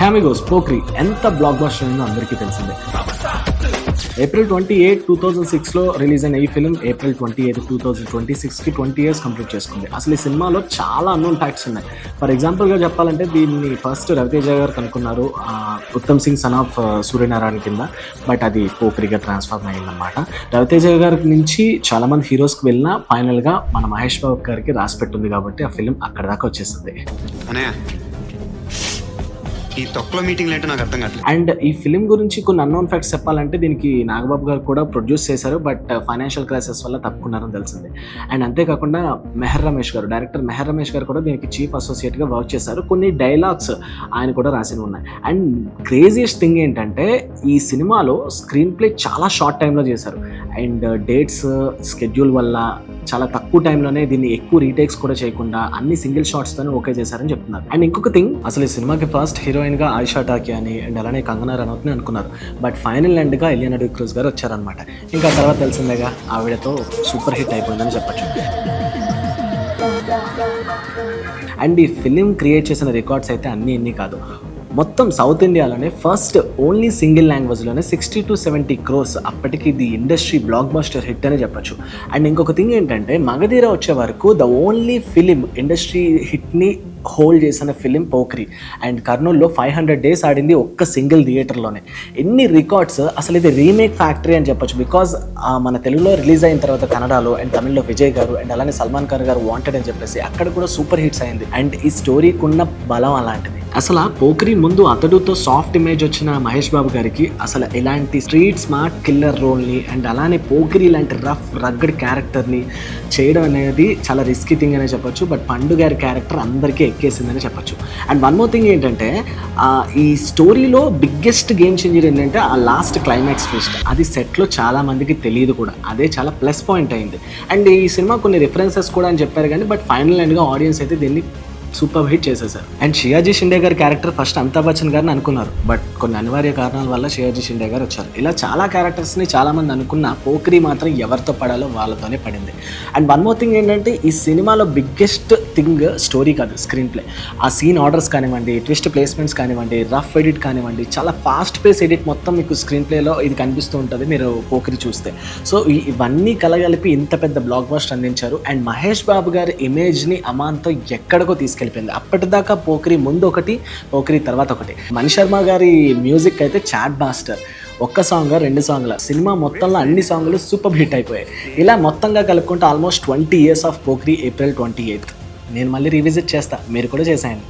హ్యామిగోస్ పోక్రీ ఎంత block buster అయిందో అందరికీ తెలిసిందే. ఏప్రిల్ 28, 2006లో రిలీజ్ అయిన ఈ ఫిల్మ్ ఏప్రిల్ 28, 2026కి 20 years కంప్లీట్ చేసుకుంది. అసలు ఈ సినిమాలో చాలా అన్నోన్ ఫ్యాక్ట్స్ ఉన్నాయి. ఫర్ ఎగ్జాంపుల్గా చెప్పాలంటే దీన్ని ఫస్ట్ రవితేజ గారు కనుక్కున్నారు ఉత్తమ్ సింగ్ సన్ ఆఫ్ సూర్యనారాయణ కింద. బట్ అది పోక్రీగా ట్రాన్స్ఫార్మ్ అయ్యిందన్నమాట. రవితేజ గారి నుంచి చాలామంది హీరోస్కి వెళ్ళినా ఫైనల్గా మన మహేష్ బాబు గారికి రాసి పెట్టుంది కాబట్టి ఆ ఫిల్మ్ అక్కడ దాకా వచ్చేసింది. ఈ తొక్కలో మీటింగ్ ఏంటో నాకు అర్థం కావట్లేదు. అండ్ ఈ ఫిలిం గురించి కొన్ని అన్నోన్ ఫ్యాక్ట్స్ చెప్పాలంటే దీనికి నాగబాబు గారు కూడా ప్రొడ్యూస్ చేశారు, బట్ ఫైనాన్షియల్ క్రైసిస్ వల్ల తప్పుకున్నారని తెలిసింది. అండ్ అంతేకాకుండా మెహర్ రమేష్ గారు, డైరెక్టర్ మెహర్ రమేష్ గారు కూడా దీనికి చీఫ్ అసోసియేట్గా వర్క్ చేశారు. కొన్ని డైలాగ్స్ ఆయన కూడా రాసినవి ఉన్నాయి. అండ్ క్రేజియస్ట్ థింగ్ ఏంటంటే ఈ సినిమాలో స్క్రీన్ ప్లే చాలా షార్ట్ టైంలో చేశారు. అండ్ డేట్స్ స్కెడ్యూల్ వల్ల చాలా తక్కువ టైంలోనే దీన్ని ఎక్కువ రీటేక్స్ కూడా చేయకుండా అన్ని సింగిల్ షాట్స్తోనే ఓకే చేశారని చెప్తున్నారు. అండ్ ఇంకొక థింగ్, అసలు ఈ సినిమాకి ఫస్ట్ హీరోయిన్గా ఆయిషా టాకీ అని అండ్ అలానే కంగనా రనౌత్ని అనుకున్నారు. బట్ ఫైనల్ ఎండ్గా ఎలియానా డిక్రూజ్ గారు వచ్చారనమాట. ఇంకా తర్వాత తెలిసిందేగా ఆవిడతో సూపర్ హిట్ అయిపోయిందని చెప్పచ్చు. అండ్ ఈ ఫిలిం క్రియేట్ చేసిన రికార్డ్స్ అయితే అన్నీ కాదు. మొత్తం సౌత్ ఇండియాలోనే first only single లాంగ్వేజ్లోనే 60 to 70 crores అప్పటికి ఇది ఇండస్ట్రీ బ్లాక్ బస్టర్ హిట్ అని చెప్పచ్చు. అండ్ ఇంకొక థింగ్ ఏంటంటే మగధీర వచ్చే వరకు ద ఓన్లీ ఫిలిం ఇండస్ట్రీ హిట్ని హోల్డ్ చేసిన ఫిలిం పోక్రీ. అండ్ కర్నూలులో 500 days ఆడింది ఒక్క సింగిల్ థియేటర్లోనే. ఎన్ని రికార్డ్స్, అసలు ఇది రీమేక్ ఫ్యాక్టరీ అని చెప్పొచ్చు. బికాజ్ మన తెలుగులో రిలీజ్ అయిన తర్వాత కన్నడలో అండ్ తమిళ్లో విజయ్ గారు అండ్ అలానే సల్మాన్ ఖాన్ గారు వాంటెడ్ అని చెప్పేసి అక్కడ కూడా సూపర్ హిట్స్ అయింది. అండ్ ఈ స్టోరీకి ఉన్న బలం అలాంటిది. అసలు ఆ పోక్రీ ముందు అతడుతో సాఫ్ట్ ఇమేజ్ వచ్చిన మహేష్ బాబు గారికి అసలు ఇలాంటి స్ట్రీట్ స్మార్ట్ కిల్లర్ రోల్ని అండ్ అలానే పోక్రీ లాంటి రఫ్ రగ్గడ్ క్యారెక్టర్ని చేయడం అనేది చాలా రిస్కీ థింగ్ అనే చెప్పొచ్చు. బట్ పండు గారి క్యారెక్టర్ అందరికీ ఎక్కేసిందని చెప్పొచ్చు. అండ్ వన్ మోర్ థింగ్ ఏంటంటే ఈ స్టోరీలో బిగ్గెస్ట్ గేమ్ చేంజర్ ఏంటంటే ఆ లాస్ట్ క్లైమాక్స్ ట్విస్ట్. అది సెట్లో చాలా మందికి తెలియదు కూడా, అదే చాలా ప్లస్ పాయింట్ అయింది. అండ్ ఈ సినిమా కొన్ని రిఫరెన్సెస్ కూడా అని చెప్పారు కానీ బట్ ఫైనల్ ఎండ్గా ఆడియన్స్ అయితే దీన్ని సూపర్ హిట్ చేసేసారు. అండ్ షియాజీ షిండే గారి క్యారెక్టర్ ఫస్ట్ అమితాబ్ బచ్చన్ గారిని అనుకున్నారు, బట్ కొన్ని అనివార్య కారణాల వల్ల షియాజీ షిండే గారు వచ్చారు. ఇలా చాలా క్యారెక్టర్స్ని చాలామంది అనుకున్న పోక్రీ మాత్రం ఎవరితో పడాలో వాళ్ళతోనే పడింది. అండ్ వన్ మోర్ థింగ్ ఏంటంటే ఈ సినిమాలో బిగ్గెస్ట్ థింగ్ స్టోరీ కాదు, స్క్రీన్ ప్లే. ఆ సీన్ ఆర్డర్స్ కానివ్వండి, ట్విస్ట్ ప్లేస్మెంట్స్ కానివ్వండి, రఫ్ ఎడిట్ కానివ్వండి, చాలా ఫాస్ట్ పేస్ ఎడిట్ మొత్తం మీకు స్క్రీన్ ప్లేలో ఇది కనిపిస్తూ ఉంటుంది మీరు పోక్రీ చూస్తే. సో ఇవన్నీ కలగలిపి ఇంత పెద్ద బ్లాక్ బస్టర్ అందించారు. అండ్ మహేష్ బాబు గారి ఇమేజ్ని అమాంతో ఎక్కడికో తీసుకెళ్ళిపోయింది. అప్పటిదాకా పోక్రీ ముందు ఒకటి, పోక్రీ తర్వాత ఒకటి. మణి శర్మ గారి మ్యూజిక్ అయితే చాట్ బాస్టర్. ఒక్క సాంగ్ 2 సాంగ్ల సినిమా మొత్తంలో అన్ని సాంగ్లు సూపర్ హిట్ అయిపోయాయి. ఇలా మొత్తంగా కలుపుకుంటే almost 20 years of Pokiri April 28. నేను మళ్ళీ రివిజిట్ చేస్తా, మీరు కూడా చేసేయండి.